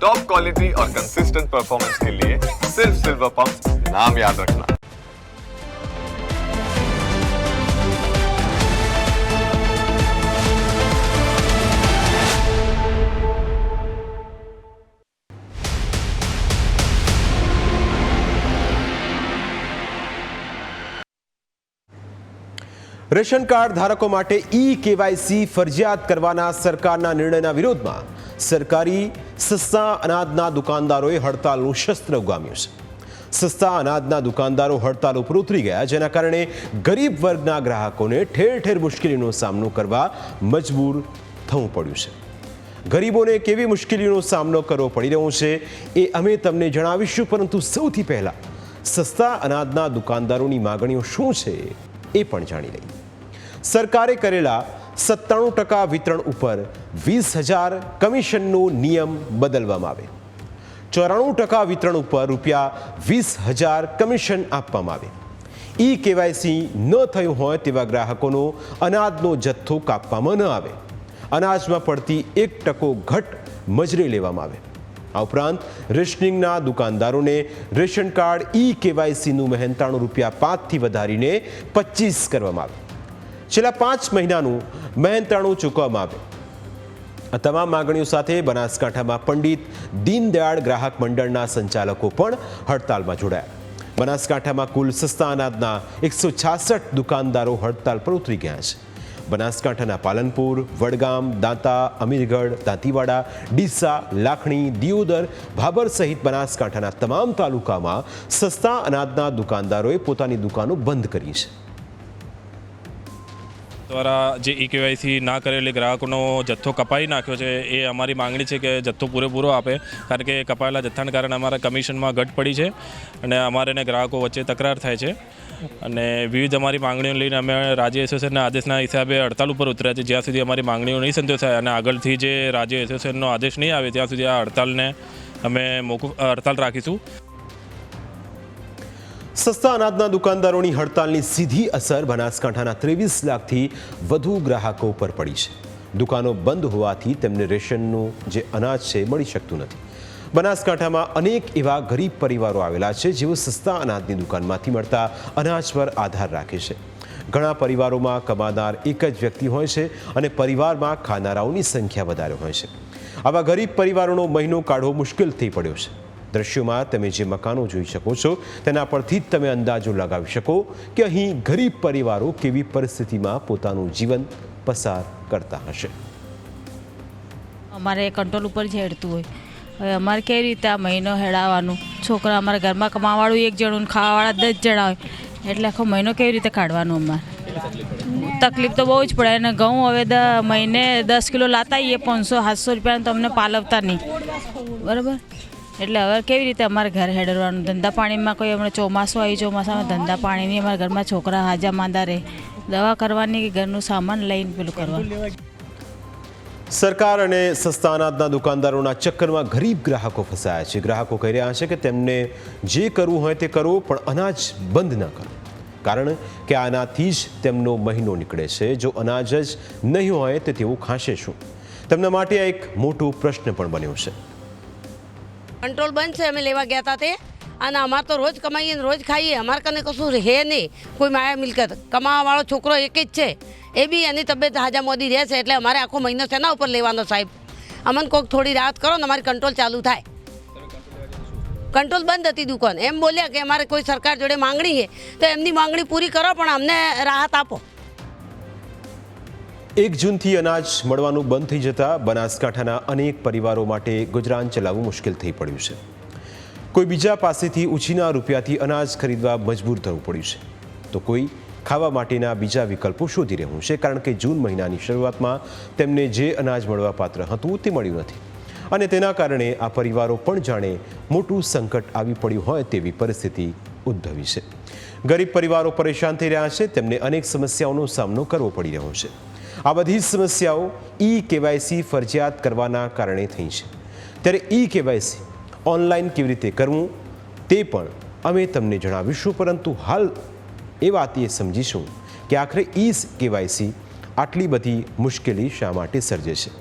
Top quality और consistent performance के लिए सिर्फ सिल्वर पंप्स नाम याद रखना। રેશન કાર્ડ ધારકો માટે ઈ-કેવાયસી ફરજિયાત કરવાના સરકારના નિર્ણયના વિરોધમાં સરકારી સસ્તા અનાજના દુકાનદારોએ હડતાલનું શસ્ત્ર ઉગામ્યું છે। સસ્તા અનાજના દુકાનદારો હડતાલ ઉપર ઉતરી ગયા, જેના કારણે ગરીબ વર્ગના ગ્રાહકોને ઠેર ઠેર મુશ્કેલીનો સામનો કરવા મજબૂર થવું પડ્યું છે। ગરીબોને કેવી મુશ્કેલીનો સામનો કરવો પડી રહ્યો છે એ અમે તમને જણાવીશું, પરંતુ સૌથી પહેલા સસ્તા અનાજના દુકાનદારોની માગણીઓ શું છે એ પણ જાણી લઈએ। સરકારે કરેલા 97% વિતરણ ઉપર 20,000 કમિશનનો નિયમ બદલવામાં આવે, 94% વિતરણ ઉપર ₹20,000 કમિશન આપવામાં આવે, ઈ-કેવાયસી ન થયું હોય તેવા ગ્રાહકોનો અનાજનો જથ્થો કાપવામાં ન આવે, અનાજમાં પડતી 1% ઘટ મજરે લેવામાં આવે। આ ઉપરાંત રેશનિંગના દુકાનદારોને રેશન કાર્ડ ઈ-કેવાયસીનું મહેનતાણું ₹5થી વધારીને 25 કરવામાં આવે, છેલ્લા 5 મહિનાનું મહેનતાણું ચૂકવવામાં આવે। આ તમામ માંગણીઓ સાથે બનાસકાંઠામાં પંડિત દીનદયાળ ગ્રાહક મંડળના સંચાલકો પણ હડતાલમાં જોડાયા। બનાસકાંઠામાં કુલ સસ્તા અનાજના 166 દુકાનદારો હડતાલ પર ઉતરી ગયા છે। બનાસકાંઠાના પાલનપુર, વડગામ, દાંતા, અમીરગઢ, દાંતીવાડા, ડીસા, લાખણી, દિયોદર, ભાભર સહિત બનાસકાંઠાના તમામ તાલુકામાં સસ્તા અનાજના દુકાનદારોએ પોતાની દુકાનો બંધ કરી છે। દ્વારા જે ઈ-કેવાયસી ના કરેલી ગ્રાહકોનો જથ્થો કપાઈ નાખ્યો છે, એ અમારી માંગણી છે કે જથ્થો પૂરેપૂરો આપે, કારણ કે કપાયેલા જથ્થાને કારણે અમારા કમિશનમાં ઘટ પડી છે અને અમારે ને ગ્રાહકો વચ્ચે તકરાર થાય છે અને વિવિધ અમારી માંગણીઓ લઈને અમે રાજ્ય એસોસિએશનના આદેશના હિસાબે હડતાલ ઉપર ઉતર્યા છે। જ્યાં સુધી અમારી માંગણીઓ નહીં સંતોષાય અને આગળથી જે રાજ્ય એસોસિએશનનો આદેશ નહીં આવે ત્યાં સુધી આ હડતાલને અમે હડતાલ રાખીશું। સસ્તા અનાજના દુકાનદારોની હડતાલની સીધી અસર બનાસકાંઠાના 23 લાખથી વધુ ગ્રાહકો પર પડી છે। દુકાનો બંધ હોવાથી તેમને રેશનનું જે અનાજ છે મળી શકતું નથી। બનાસકાંઠામાં અનેક એવા ગરીબ પરિવારો આવેલા છે જેઓ સસ્તા અનાજની દુકાનમાંથી મળતા અનાજ પર આધાર રાખે છે। ઘણા પરિવારોમાં કમાનાર એક જ વ્યક્તિ હોય છે અને પરિવારમાં ખાનારાઓની સંખ્યા વધારે હોય છે। આવા ગરીબ પરિવારોનો મહિનો કાઢવો મુશ્કેલ થઈ પડ્યો છે। દ્રશ્યોમાં તમે જે મકાનો જોઈ શકો છો તેના પરથી જ તમે અંદાજો લગાવી શકો કે અહીં ગરીબ પરિવારો કેવી પરિસ્થિતિમાં પોતાનું જીવન પસાર કરતા હશે। અમારે કંટ્રોલ ઉપર જ હેડતું હોય, હવે અમારે કેવી રીતે આ મહિનો હેડાવવાનું? છોકરા અમારા ઘરમાં કમાવાવાળું 1 જણું, ખાવાવાળા 10 જણા હોય, એટલે આખો મહિનો કેવી રીતે કાઢવાનો? અમારે તકલીફ તો બહુ જ પડે અને ઘઉં હવે મહિને 10 કિલો લાતા આવીએ 500-700 રૂપિયાનું તમને પાલવતા નહીં, બરાબર? એટલે હવે કેવી રીતે અમારે ઘર હેડવાનું? ધંધા પાણીમાં કોઈ હમણાં ચોમાસું આવી, ચોમાસામાં ધંધા પાણીની અમારા ઘરમાં છોકરા હાજા માંદા રહે, દવા કરવાની કે ઘરનું સામાન લઈને પેલું કરવાનું। સરકાર અને સસ્તા અનાજના દુકાનદારોના ચક્કરમાં ગરીબ ગ્રાહકો ફસાયા છે। ગ્રાહકો કહી રહ્યા છે કે તેમને જે કરવું હોય તે કરો, પણ અનાજ બંધ ન કરો, કારણ કે આનાથી જ તેમનો મહિનો નીકળે છે। જો અનાજ જ નહીં હોય તો તેઓ ખાશે શું? તેમના માટે આ એક મોટો પ્રશ્ન પણ બન્યો છે। કંટ્રોલ બંધ છે, અમે લેવા ગયા હતા તે, અને અમારે તો રોજ કમાઈએ રોજ ખાઈએ, અમારે કને કશું હે નહીં, કોઈ માયા મિલકત। કમાવાવાળો છોકરો એક જ છે, એ બી એની તબિયત હાજા મોદી રહે છે, એટલે અમારે આખો મહિનો શેના ઉપર લેવાનો? સાહેબ, અમને કોઈક થોડી રાહત કરો ને અમારી કંટ્રોલ ચાલુ થાય। કંટ્રોલ બંધ હતી દુકાન, એમ બોલ્યા કે અમારે કોઈ સરકાર જોડે માંગણી છે તો એમની માંગણી પૂરી કરો, પણ અમને રાહત આપો। 1 જૂનથી અનાજ મળવાનું બંધ થઈ જતા બનાસકાંઠાના અનેક પરિવારો માટે ગુજરાન ચલાવવું મુશ્કેલ થઈ પડ્યું છે। કોઈ બીજા પાસેથી ઉછીના રૂપિયાથી અનાજ ખરીદવા મજબૂર થવું પડ્યું છે, તો કોઈ ખાવા માટેના બીજા વિકલ્પો શોધી રહ્યું છે, કારણ કે જૂન મહિનાની શરૂઆતમાં તેમને જે અનાજ મળવા પાત્ર હતું તે મળ્યું નથી અને તેના કારણે આ પરિવારો પણ જાણે મોટું સંકટ આવી પડ્યું હોય તેવી પરિસ્થિતિ ઉદ્ભવી છે। ગરીબ પરિવારો પરેશાન થઈ રહ્યા છે, તેમને અનેક સમસ્યાઓનો સામનો કરવો પડી રહ્યો છે। આ બધી સમસ્યાઓ ઈ-કેવાયસી ફરજિયાત કરવાના કારણે થઈ છે। ત્યારે ઈ-કેવાયસી ઓનલાઈન કેવી રીતે કરવું તે પણ અમે તમને જણાવીશું, પરંતુ હાલ એ વાત એ સમજીશું કે આખરે ઈ-કેવાયસી આટલી બધી મુશ્કેલી શા માટે સર્જે છે।